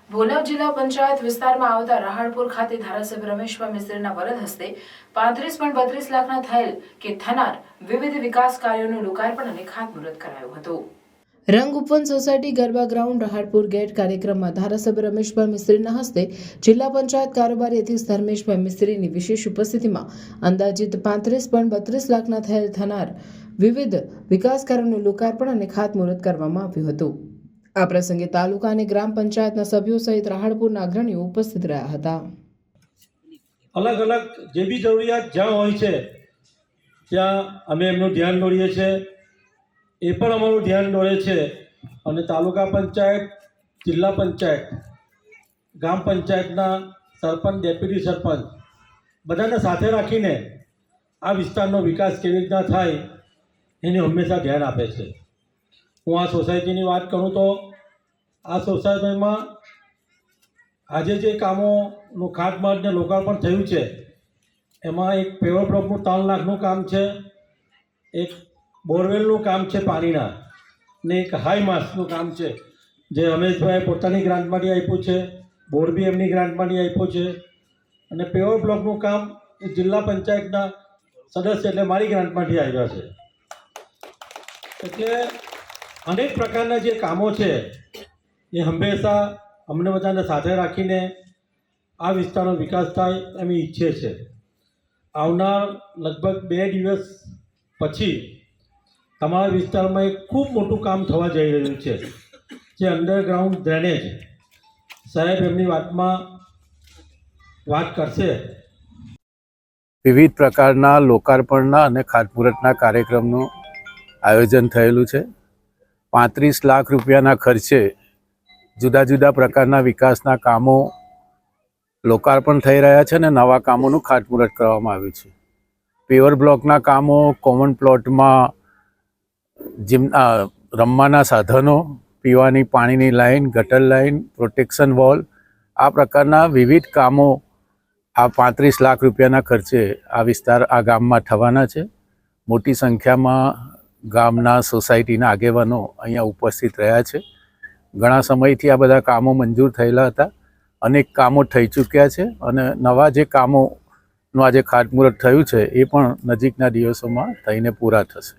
ભોલાવ જિલ્લા પંચાયત વિસ્તારમાં આવતા રહાડપુર ખાતે ધારાસભ્ય રમેશભાઈ મિસ્ત્રીના વરદ હસ્તે 35.32 લાખના થયેલ કે થનાર વિવિધ વિકાસ કાર્યોનું લોકાર્પણ અને ખાતમુહૂર્ત કરાયું હતું। રંગઉપવન સોસાયટી ગરબા ગ્રાઉન્ડ રહાડપુર ગેટ કાર્યક્રમમાં ધારાસભ્ય રમેશભાઈ મિસ્ત્રીના હસ્તે જિલ્લા પંચાયત કારોબારી અધ્યક્ષ ધર્મેશભાઈ મિસ્ત્રીની વિશેષ ઉપસ્થિતિમાં અંદાજિત 35.32 લાખના થયેલ થનાર વિવિધ વિકાસ કાર્યોનું લોકાર્પણ અને ખાતમુહૂર્ત કરવામાં આવ્યું હતું। આ પ્રસંગે તાલુકા અને ગ્રામ પંચાયતના સભ્યો સહિત રહાડપુરના અગ્રણીઓ ઉપસ્થિત રહ્યા હતા। અલગ અલગ જે બી જરૂરિયાત જ્યાં હોય છે ત્યાં અમે એમનું ધ્યાન દોરીએ છીએ, એ પણ અમારું ધ્યાન દોરે છે અને તાલુકા પંચાયત, જિલ્લા પંચાયત, ગ્રામ પંચાયતના સરપંચ, ડેપ્યુટી સરપંચ બધાને સાથે રાખીને આ વિસ્તારનો વિકાસ કેવી રીતના થાય એની હંમેશા ધ્યાન આપે છે। હું આ સોસાયટીની વાત કરું તો આ સોસાયટીમાં આજે જે કામોનું ખાતમુહૂર્ત ને લોકાર્પણ થયું છે એમાં એક પેવર બ્લોકનું 3 લાખનું કામ છે, એક બોરવેલનું કામ છે પાણીના, ને એક હાઈ માસનું કામ છે જે રમેશભાઈ પોતાની ગ્રાન્ટમાંથી આપ્યું છે, બોર્ડ બી એમની ગ્રાન્ટમાંથી આપ્યું છે, અને પેવર બ્લોકનું કામ એ જિલ્લા પંચાયતના સદસ્ય એટલે મારી ગ્રાન્ટમાંથી આવ્યા છે। એટલે અનેક પ્રકારના જે કામો છે એ હંમેશા અમને બધાને સાથે રાખીને આ વિસ્તારનો વિકાસ થાય એમ ઈચ્છે છે। આવનાર લગભગ 2 દિવસ પછી તમારા વિસ્તારમાં એક ખૂબ મોટું કામ થવા જઈ રહ્યું છે જે અંડરગ્રાઉન્ડ ડ્રેનેજ સાહેબ એમની વાતમાં વાત કરશે। વિવિધ પ્રકારના લોકાર્પણના અને ખાતમુહૂર્તના કાર્યક્રમનું આયોજન થયેલું છે। 35 લાખ રૂપિયાના ખર્ચે જુદા જુદા પ્રકારના વિકાસના કામો લોકાર્પણ થઈ રહ્યા છે અને નવા કામોનું ખાતમુહૂર્ત કરવામાં આવ્યું છે। પેવર બ્લોકના કામો, કોમન પ્લોટમાં રમવાના સાધનો, પીવાની પાણીની લાઈન, ગટર લાઈન, પ્રોટેક્શન વોલ, આ પ્રકારના વિવિધ કામો આ 35 લાખ રૂપિયાના ખર્ચે આ વિસ્તાર, આ ગામમાં થવાના છે। મોટી સંખ્યામાં ગામના સોસાયટીના આગેવાનો અહીંયા ઉપસ્થિત રહ્યા છે। ઘણા સમયથી આ બધા કામો મંજૂર થયેલા હતા, અનેક કામો થઈ ચૂક્યા છે અને નવા જે કામોનું આજે ખાતમુહૂર્ત થયું છે એ પણ નજીકના દિવસોમાં થઈને પૂરા થશે।